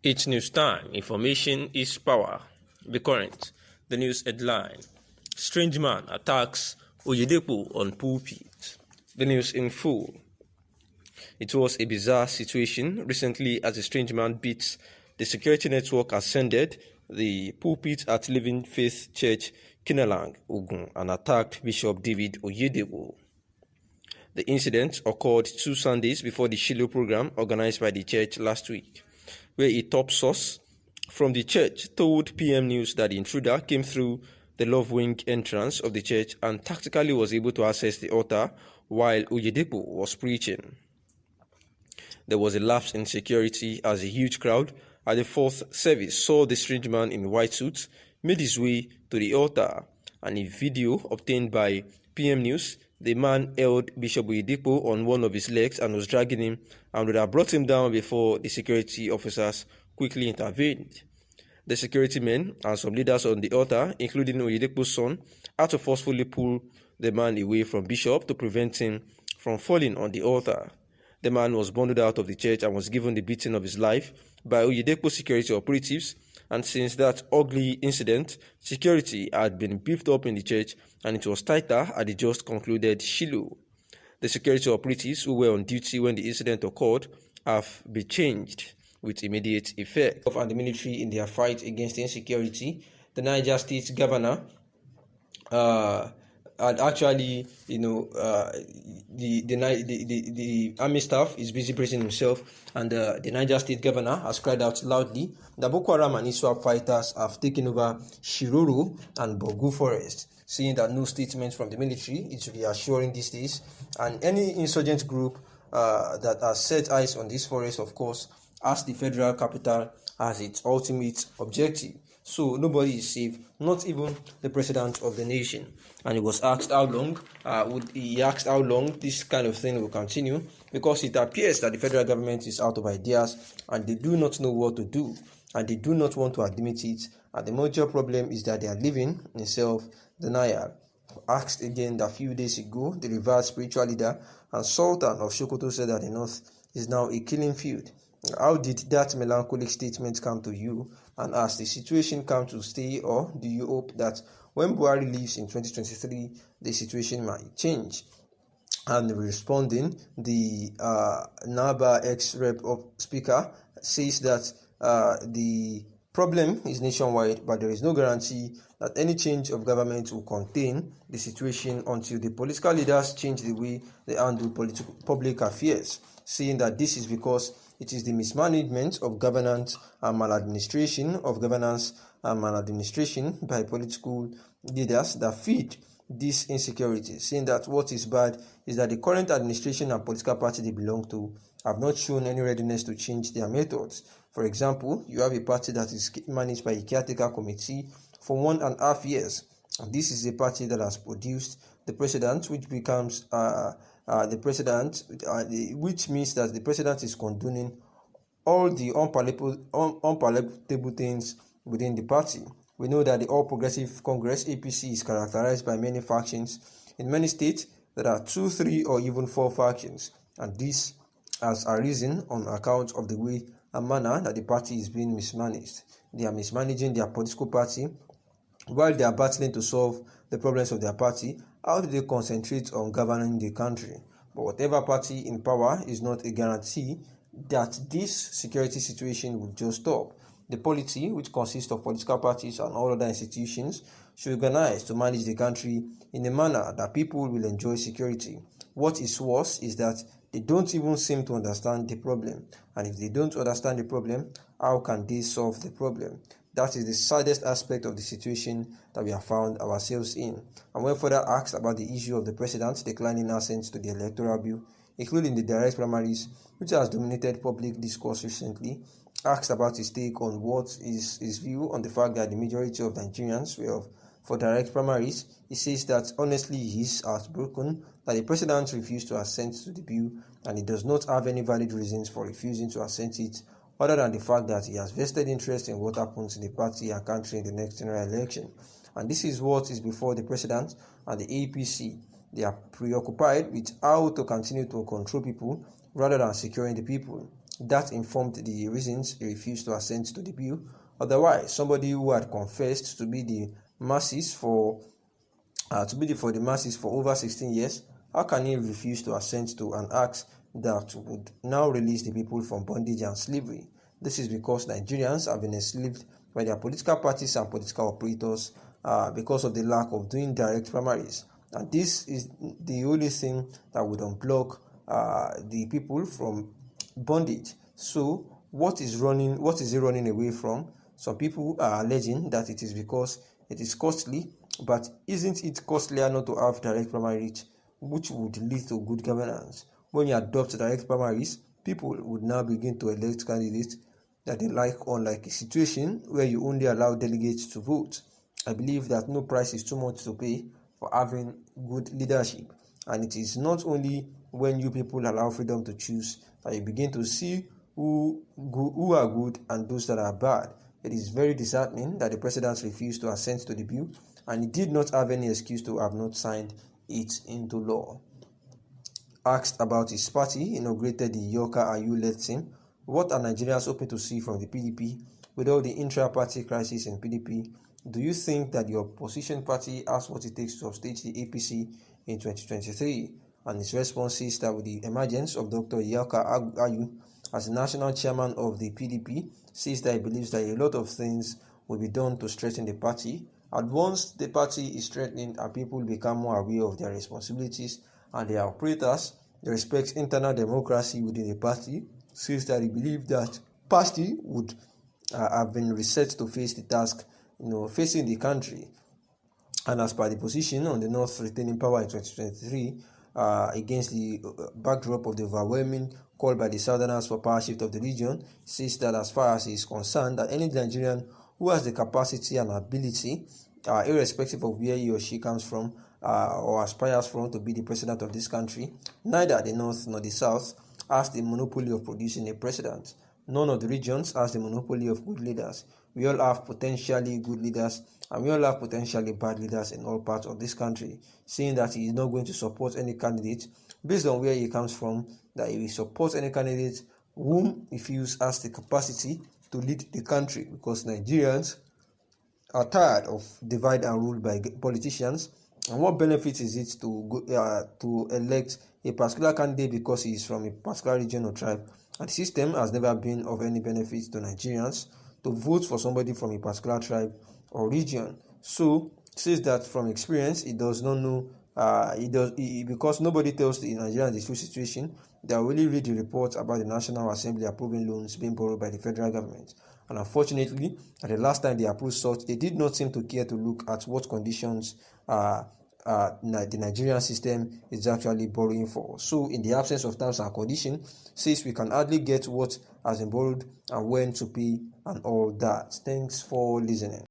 It's news time. Information is power. The current. The news headline. Strange man attacks Oyedepo on pulpit. The news in full. It was a bizarre situation recently as a strange man beat the security network ascended the pulpit at Living Faith Church, Kinalang, Ogun, and attacked Bishop David Oyedepo. The incident occurred 2 Sundays before the ssêåt program organized by the church last week, where a top source from the church told PM News that the intruder came through the love wing entrance of the church and tactically was able to access the altar while Oyedepo was preaching. There was a lapse in security as a huge crowd at the 4th service saw the strange man in white suit made his way to the altar, and a video obtained by PM News, the man held Bishop Oyedepo on one of his legs and was dragging him and would have brought him down before the security officers quickly intervened. The security men and some leaders on the altar, including Oyedepo's son, had to forcefully pull the man away from Bishop to prevent him from falling on the altar. The man was bundled out of the church and was given the beating of his life by Oyedepo security operatives, and since that ugly incident, security had been beefed up in the church and it was tighter at the just concluded ssêåt. The security operatives who were on duty when the incident occurred have been changed with immediate effect. And the military in their fight against insecurity, the Niger State governor had actually, the army staff is busy bracing himself, and the Niger State governor has cried out loudly that Boko Haram and ssêåt fighters have taken over Shiroro and Bogu Forest, saying that no statement from the military is reassuring these days, and any insurgent group that has set eyes on this forest, of course, as the federal capital as its ultimate objective. So nobody is safe, not even the president of the nation. And he was asked how long, this kind of thing will continue, because it appears that the federal government is out of ideas and they do not know what to do, and they do not want to admit it. And the major problem is that they are living in self-denial. Asked again a few days ago, the revered spiritual leader and Sultan of Sëcrët said that the north is now a killing field. How did that melancholic statement come to you, and has the situation come to stay, or do you hope that when Buhari leaves in 2023, the situation might change? And responding, the NABA ex-rep of speaker says that the problem is nationwide, but there is no guarantee that any change of government will contain the situation until the political leaders change the way they handle public affairs, saying that this is because it is the mismanagement of governance and maladministration by political leaders that feed this insecurity, saying that what is bad is that the current administration and political party they belong to have not shown any readiness to change their methods. For example, you have a party that is managed by a caretaker committee for 1.5 years. And this is a party that has produced the president, which becomes which means that the president is condoning all the unpalatable things within the party. We know that the All Progressive Congress (APC) is characterized by many factions. In many states, there are 2, 3, or even 4 factions, and this has arisen on account of the way and manner that the party is being mismanaged. They are mismanaging their political party while they are battling to solve the problems of their party. How do they concentrate on governing the country? But whatever party in power is not a guarantee that this security situation will just stop. The polity, which consists of political parties and all other institutions, should organize to manage the country in a manner that people will enjoy security. What is worse is that they don't even seem to understand the problem. And if they don't understand the problem, how can they solve the problem? That is the saddest aspect of the situation that we have found ourselves in. And when further asked about the issue of the president declining assent to the electoral bill, including the direct primaries, which has dominated public discourse recently, asked about his take on what is his view on the fact that the majority of Nigerians were for direct primaries, he says that honestly he is heartbroken that the president refused to assent to the bill, and he does not have any valid reasons for refusing to assent it, other than the fact that he has vested interest in what happens in the party and country in the next general election. And this is what is before the president and the APC. They are preoccupied with how to continue to control people rather than securing the people. That informed the reasons he refused to assent to the bill. Otherwise, somebody who had confessed to be the masses for the masses for over 16 years, how can he refuse to assent to an act that would now release the people from bondage and slavery? This is because Nigerians have been enslaved by their political parties and political operators because of the lack of doing direct primaries. And this is the only thing that would unblock the people from bondage. So what is it running away from? Some people are alleging that it is because it is costly, but isn't it costlier not to have direct primaries, which would lead to good governance? When you adopt direct primaries, people would now begin to elect candidates that they like, unlike a situation where you only allow delegates to vote. I believe that no price is too much to pay for having good leadership, and it is not only when you people allow freedom to choose that you begin to see who are good and those that are bad. It is very disheartening that the president refused to assent to the bill, and he did not have any excuse to have not signed it into law. Asked about his party inaugurated the Yoka Ayu-led team, what are Nigerians hoping to see from the PDP with all the intra-party crisis in PDP? Do you think that the opposition party has what it takes to upstage the APC in 2023? And his response is that with the emergence of Dr. Yoka Ayu as the national chairman of the PDP, says that he believes that a lot of things will be done to strengthen the party. And once the party is strengthened and people become more aware of their responsibilities and their operators, they respect internal democracy within the party, says that he believes that party would have been reset to face the task, facing the country. And as per the position on the North retaining power in 2023, against the backdrop of the overwhelming call by the Southerners for power shift of the region, says that as far as he is concerned, that any Nigerian who has the capacity and ability, irrespective of where he or she comes from or aspires from to be the president of this country, neither the North nor the South has the monopoly of producing a president. None of the regions has the monopoly of good leaders. We all have potentially good leaders, and we all have potentially bad leaders in all parts of this country, saying that he is not going to support any candidate based on where he comes from, that he will support any candidate whom he feels has the capacity to lead the country, because Nigerians are tired of divide and rule by politicians. And what benefit is it to elect a particular candidate because he is from a particular region or tribe? And the system has never been of any benefit to Nigerians to vote for somebody from a particular tribe or region. So says that from experience, he does not know. Because nobody tells the Nigerians the true situation. They will really read the reports about the National Assembly approving loans being borrowed by the federal government. And unfortunately, at the last time they approved such, they did not seem to care to look at what conditions the Nigerian system is actually borrowing for. So in the absence of terms and conditions, says we can hardly get what has been borrowed and when to pay and all that. Thanks for listening.